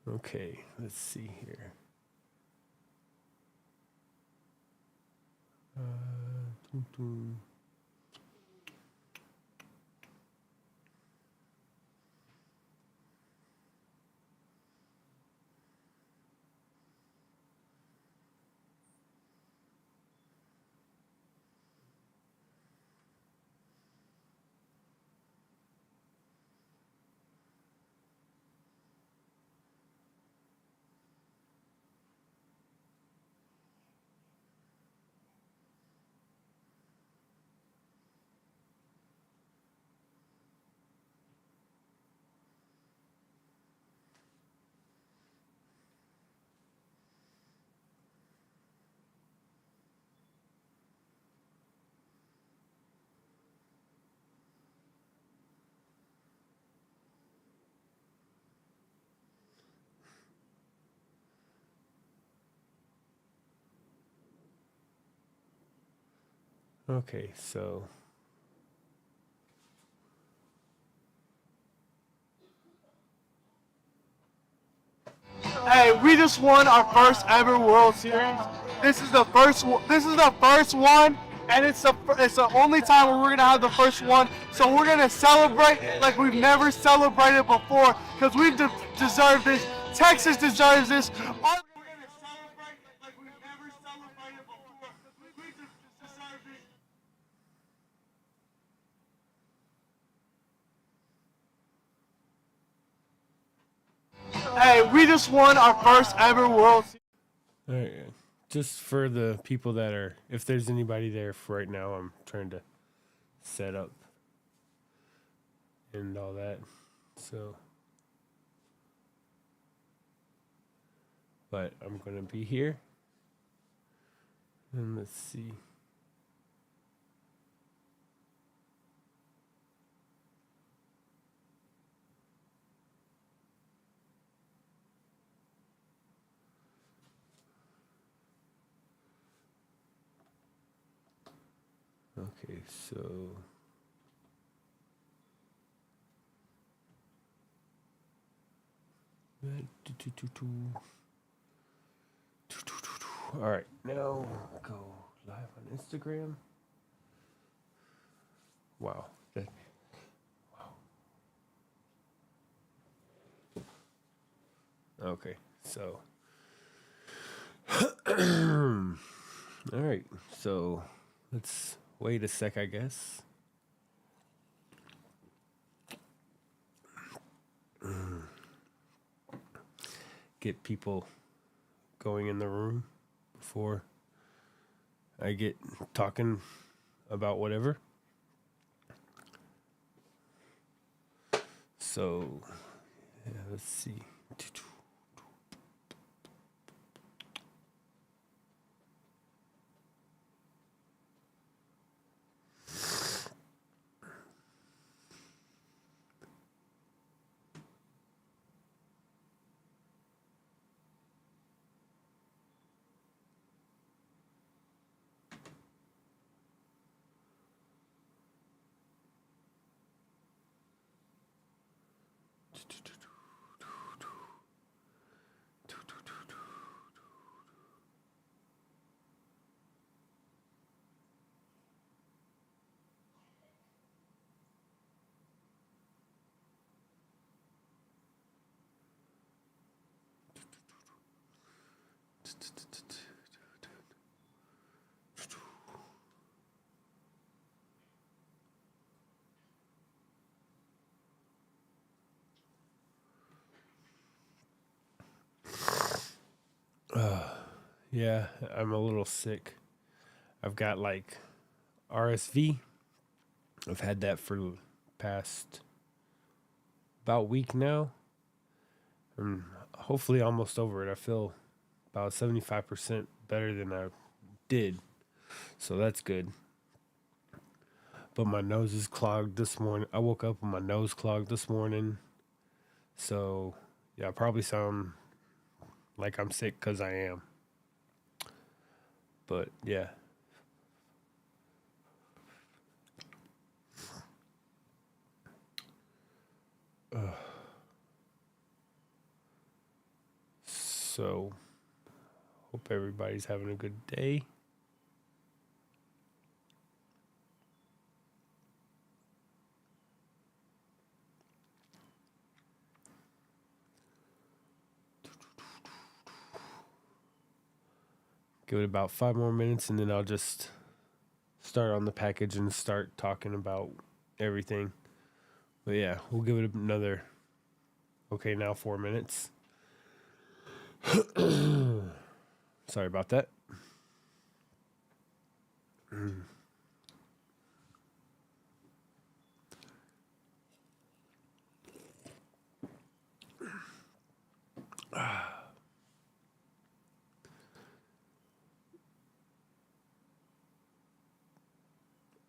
Okay, let's see here. Dun, dun. Okay, so Hey, we just won our first ever World Series. This is the first. This is the first one, and it's the only time where we're gonna have the first one. So we're gonna celebrate like we've never celebrated before, because we deserve this. Texas deserves this. We're gonna celebrate like we've never celebrated before, because we deserve this. Hey, we just won our first ever World Series. all right, just for the people that are, if there's anybody there for right now, I'm trying to set up and all that. So, but I'm gonna be here, and let's see. Okay, so all right, now go live on Instagram. Wow. Okay, so all right, so let's wait a sec, I guess. Get people going in the room before I get talking about whatever. So, yeah, let's see. Yeah, I'm a little sick. I've got like RSV. I've had that for the past about week now. I'm hopefully almost over it. I feel about 75% better than I did. So that's good. But my nose is clogged this morning. I woke up with my nose clogged this morning. So, yeah, I probably sound like I'm sick because I am. But, yeah. So, hope everybody's having a good day. Give it about 5 more minutes and then I'll just start on the package and start talking about everything. But yeah, we'll give it another, okay, now 4 minutes. Sorry about that.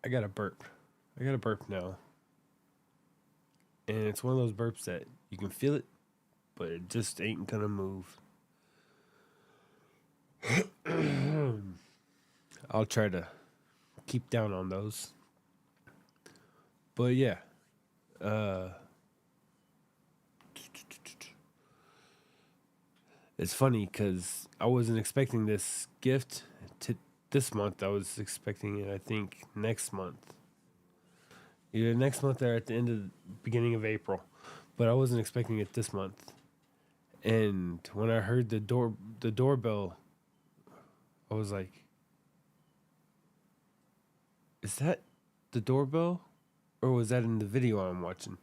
I got a burp. I got a burp now. And it's one of those burps that you can feel it, but it just ain't gonna move. I'll try to keep down on those. But yeah. It's funny because I wasn't expecting this gift this month. I was expecting it, I think, next month. Either next month or at the end of the beginning of April. But I wasn't expecting it this month. And when I heard the doorbell, I was like, is that the doorbell? Or was that in the video I'm watching?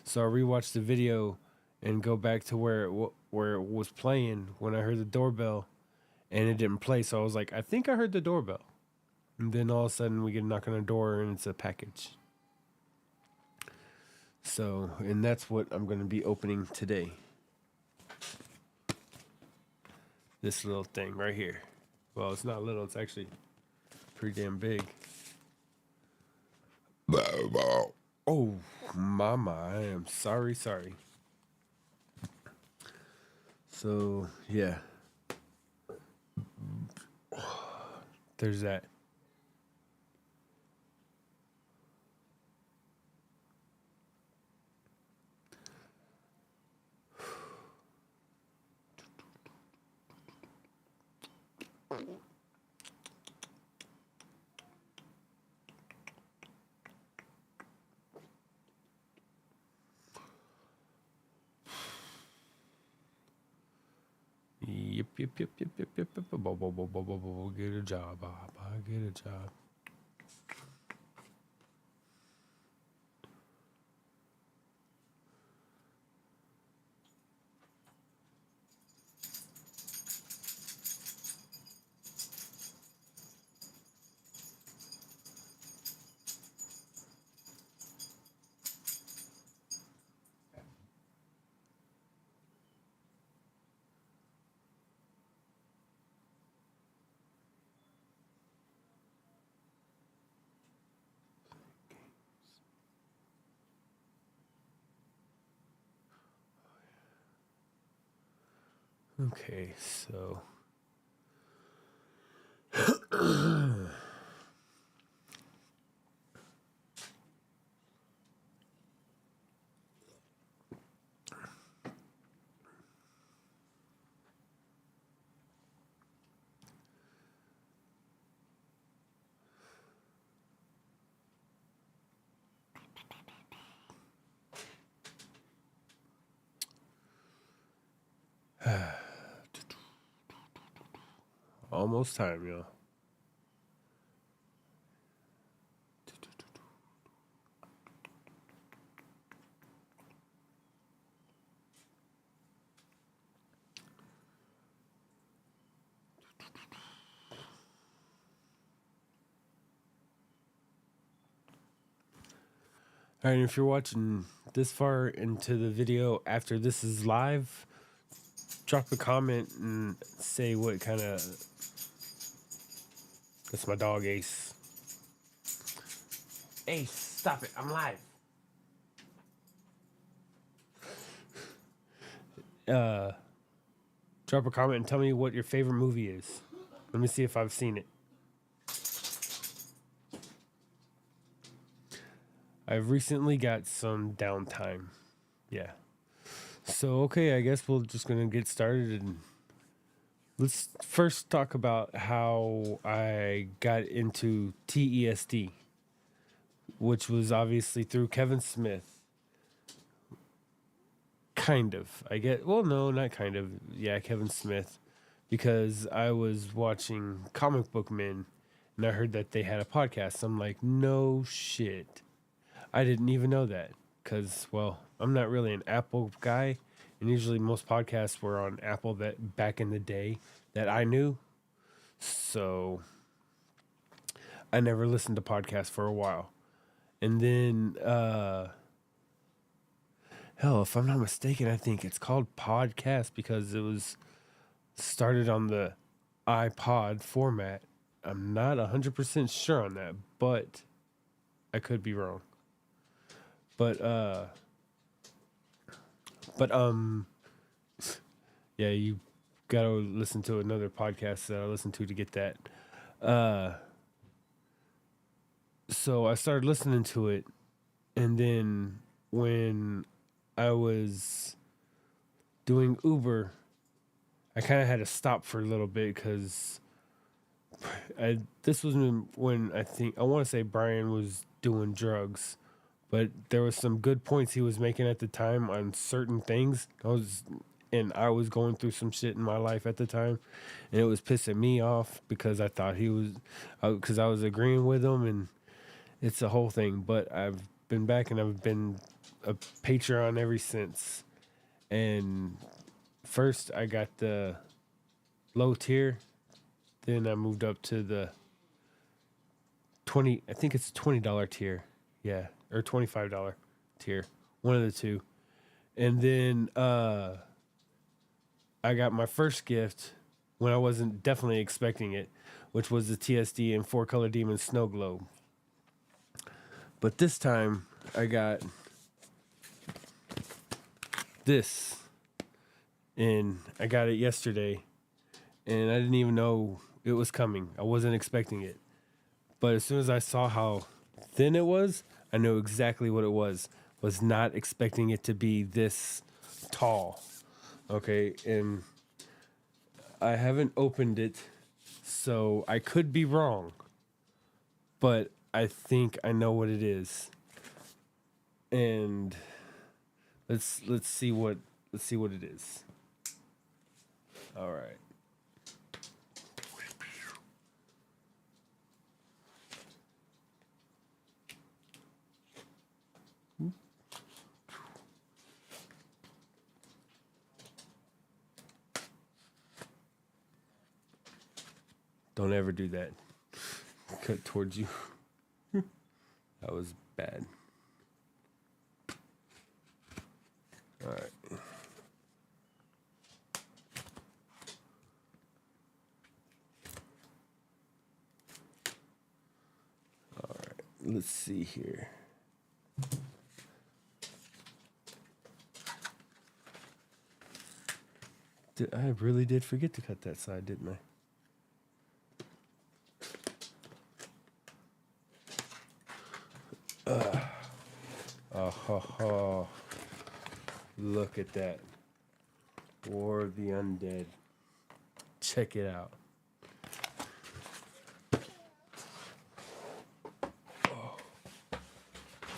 So I rewatched the video and go back to where it was playing when I heard the doorbell, and it didn't play. So I was like, I think I heard the doorbell. And then all of a sudden we get a knock on the door and it's a package. So, and that's what I'm going to be opening today. This little thing right here. Well, it's not little, it's actually pretty damn big. Oh, mama, I am sorry. So, yeah. There's that. Yep. Get a job, get a job. Okay, so almost time, y'all. All right, if you're watching this far into the video after this is live, drop a comment and say what kind of. That's my dog, Ace. Ace, stop it. I'm live. Drop a comment and tell me what your favorite movie is. Let me see if I've seen it. I've recently got some downtime. Yeah. So, okay, I guess we're just going to get started and Let's first talk about how I got into TESD, which was obviously through Kevin Smith. Kind of. I get, well, no, not kind of. Yeah, Kevin Smith. Because I was watching Comic Book Men and I heard that they had a podcast. I'm like, no shit. I didn't even know that. Because, well, I'm not really an Apple guy. And usually most podcasts were on Apple that back in the day that I knew. So I never listened to podcasts for a while. And then, hell, if I'm not mistaken, I think it's called podcast because it was started on the iPod format. I'm not 100% sure on that, but I could be wrong. But but yeah, you gotta listen to another podcast that I listened to get that. Uh so I started listening to it, and then when I was doing Uber, I kind of had to stop for a little bit because this was when I think I want to say Brian was doing drugs, but there was some good points he was making at the time on certain things. I was going through some shit in my life at the time, and it was pissing me off because I thought he was, because I was agreeing with him, and it's a whole thing. But I've been back and I've been a Patreon ever since. And first I got the low tier, then I moved up to the 20. I think it's $20 tier, yeah, or $25 tier, one of the two. And then I got my first gift when I wasn't definitely expecting it, which was the TSD and Four Color Demon Snow Globe. But this time I got this, and I got it yesterday, and I didn't even know it was coming. I wasn't expecting it. But as soon as I saw how thin it was, I knew exactly what it was. Was not expecting it to be this tall. Okay, and I haven't opened it, so I could be wrong. But I think I know what it is. And let's see what it is. All right. Don't ever do that. Cut towards you. That was bad. All right. All right. Let's see here. I really did forget to cut that side, didn't I? Oh, look at that. War of the Undead. Check it out. Oh.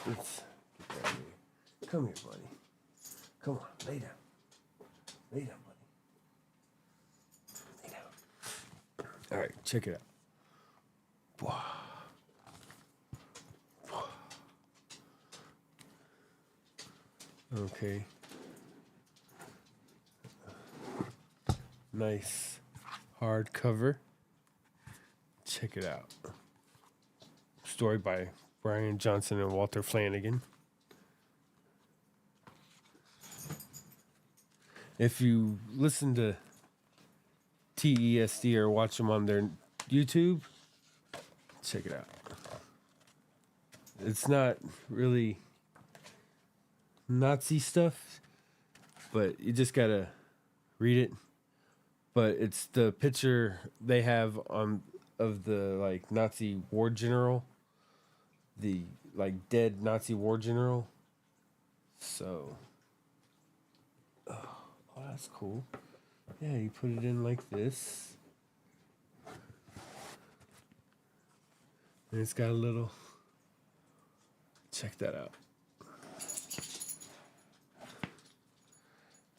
Let's get down here. Come here, buddy. Come on, lay down. Lay down, buddy. Lay down. All right, check it out. Wow. Okay. Nice hardcover. Check it out. Story by Brian Johnson and Walter Flanagan. If you listen to TESD or watch them on their YouTube, check it out. It's not really Nazi stuff, but you just gotta read it. But it's the picture they have on of the like Nazi war general, the like dead Nazi war general. So, oh, that's cool. Yeah, you put it in like this. And it's got a little. Check that out.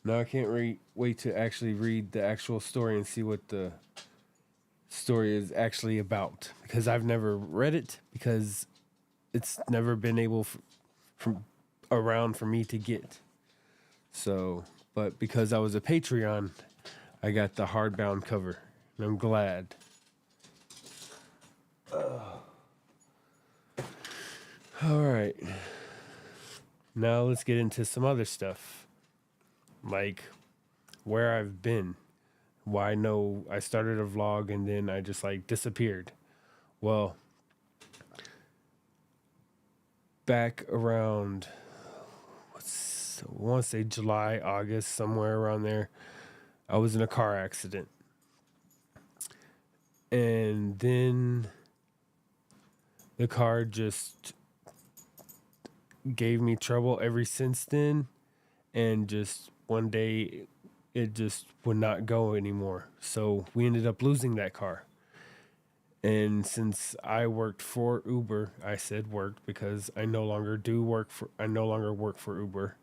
Now I can't wait to actually read the actual story and see what the story is actually about, because I've never read it, because it's never been able from around for me to get. So, but because I was a Patreon, I got the hardbound cover, and I'm glad. All right. Now let's get into some other stuff, like where I've been. Why I started a vlog and then I just like disappeared. Well, back around, I want to say July, August, somewhere around there, I was in a car accident. And then the car just gave me trouble ever since then. And just one day, it just would not go anymore. So we ended up losing that car. And since I worked for Uber, I said worked because I no longer work for Uber.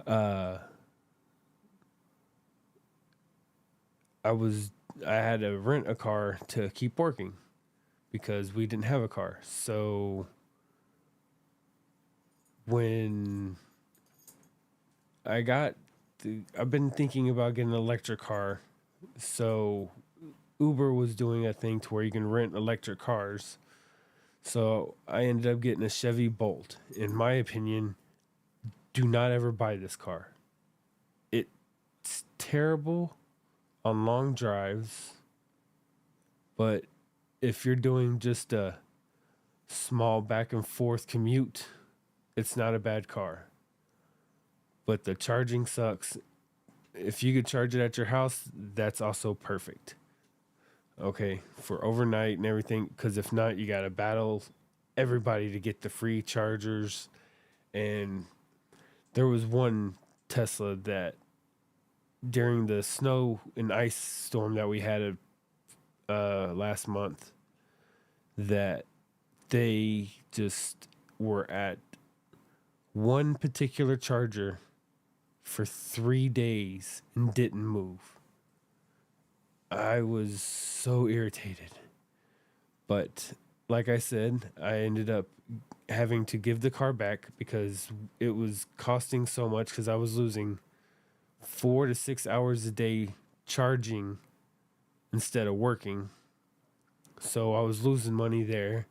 Uh, I had to rent a car to keep working because we didn't have a car. So when I've been thinking about getting an electric car. So Uber was doing a thing to where you can rent electric cars. So I ended up getting a Chevy Bolt. In my opinion, do not ever buy this car. It's terrible on long drives, but if you're doing just a small back and forth commute, it's not a bad car. But the charging sucks. If you could charge it at your house, that's also perfect. Okay, for overnight and everything, because if not, you got to battle everybody to get the free chargers. And there was one Tesla that during the snow and ice storm that we had last month, that they just were at one particular charger for 3 days and didn't move. I was so irritated. But like I said, I ended up having to give the car back because it was costing so much, because I was losing 4 to 6 hours a day charging instead of working. So I was losing money there.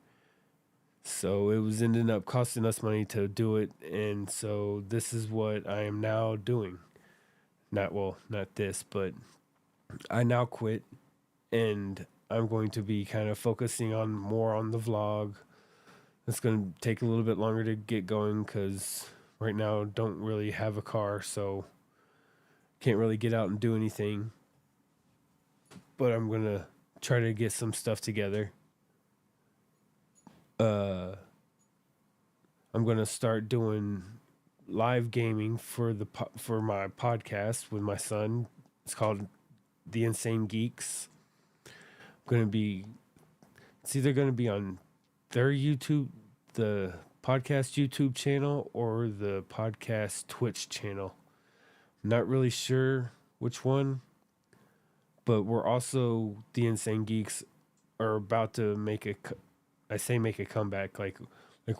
So it was ending up costing us money to do it. And so this is what I am now doing. Not this, but I now quit, and I'm going to be kind of focusing more on the vlog. It's going to take a little bit longer to get going because right now I don't really have a car, so can't really get out and do anything. But I'm going to try to get some stuff together. I'm going to start doing live gaming for my podcast with my son. It's called The Insane Geeks. It's either going to be on their YouTube, the podcast YouTube channel, or the podcast Twitch channel. Not really sure which one, but we're also, The Insane Geeks are about to make a comeback, like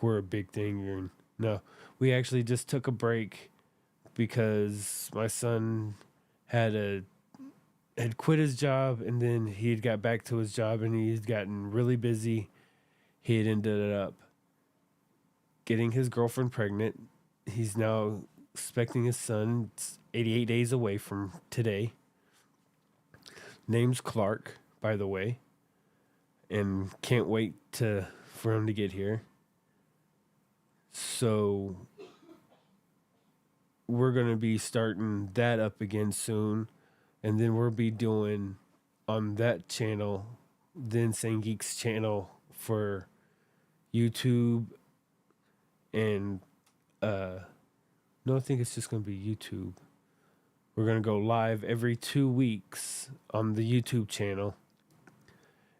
we're a big thing. No, we actually just took a break because my son had quit his job, and then he had got back to his job, and he'd gotten really busy. He had ended up getting his girlfriend pregnant. He's now expecting his son. It's 88 days away from today. Name's Clark, by the way, and can't wait for him to get here. So we're going to be starting that up again soon. And then we'll be doing on that channel, the Insane Geeks channel for YouTube. And no, I think it's just going to be YouTube. We're going to go live every 2 weeks on the YouTube channel.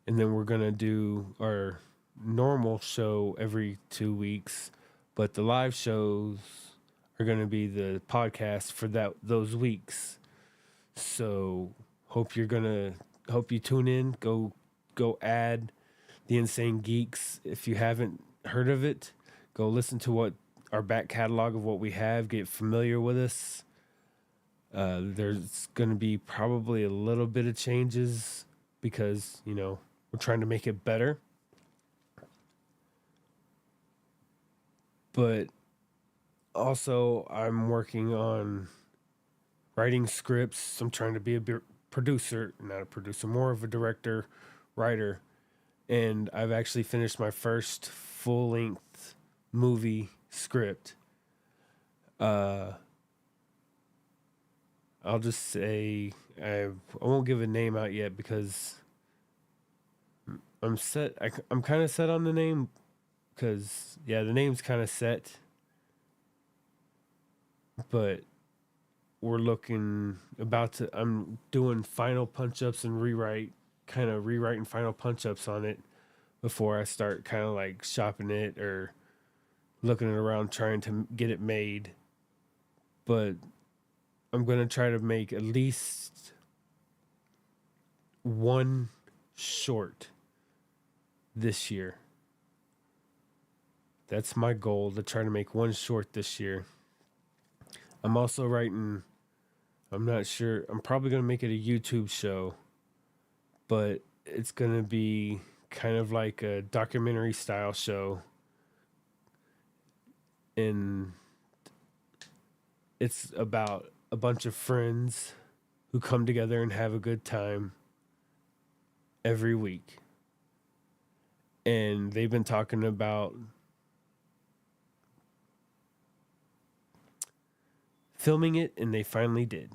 And then we're going to do our normal show every 2 weeks. But the live shows are going to be the podcast for those weeks. So hope you tune in. Go add the Insane Geeks. If you haven't heard of it, go listen to what our back catalog of what we have. Get familiar with us. There's going to be probably a little bit of changes because, we're trying to make it better. But also, I'm working on writing scripts. I'm trying to be a producer, not a producer, more of a director, writer. And I've actually finished my first full-length movie script. I'll just say I won't give a name out yet because I'm set. I'm kind of set on the name because, the name's kind of set. But I'm doing final punch-ups and rewriting final punch-ups on it before I start kind of like shopping it or looking it around trying to get it made. But I'm going to try to make at least one short this year. That's my goal, to try to make one short this year. I'm also writing, I'm not sure, I'm probably going to make it a YouTube show, but it's going to be kind of like a documentary style show. And it's about a bunch of friends who come together and have a good time every week. And they've been talking about filming it, and they finally did.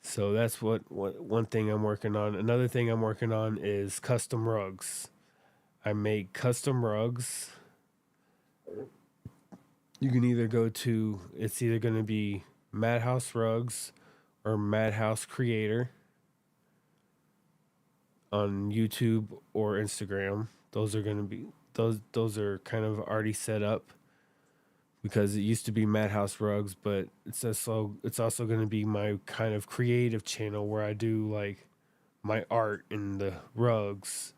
So that's what one thing I'm working on. Another thing I'm working on is custom rugs. I make custom rugs. You can either it's either going to be Madhouse Rugs or Madhouse Creator on YouTube or Instagram. Those are going to be, those are kind of already set up because it used to be Madhouse Rugs, but it's also going to be my kind of creative channel where I do like my art in the rugs.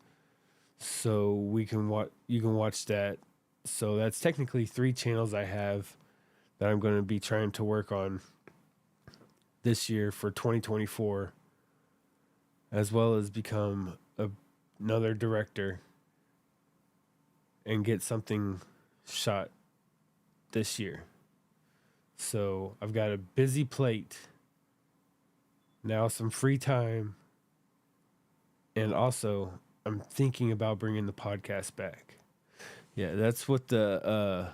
So you can watch that. So that's technically 3 channels I have that I'm going to be trying to work on this year for 2024, as well as become another director and get something shot this year. So I've got a busy plate, now some free time, and also I'm thinking about bringing the podcast back. Yeah, that's what the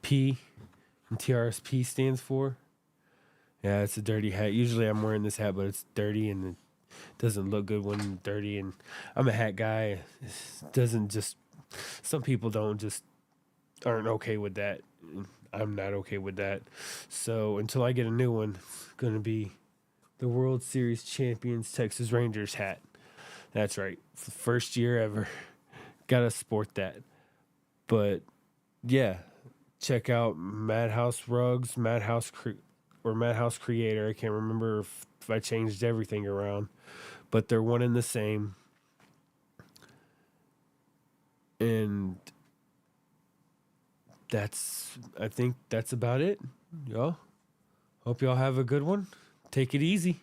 P in TRSP stands for. Yeah, it's a dirty hat. Usually I'm wearing this hat, but it's dirty and it doesn't look good when it's dirty. And I'm a hat guy. It doesn't just, some people aren't okay with that. I'm not okay with that. So until I get a new one, it's going to be the World Series champions Texas Rangers hat. That's right. First year ever. Gotta sport that. But yeah, check out Madhouse Rugs, Madhouse Creator. I can't remember if I changed everything around, but they're one and the same. And I think that's about it. Y'all, hope y'all have a good one. Take it easy.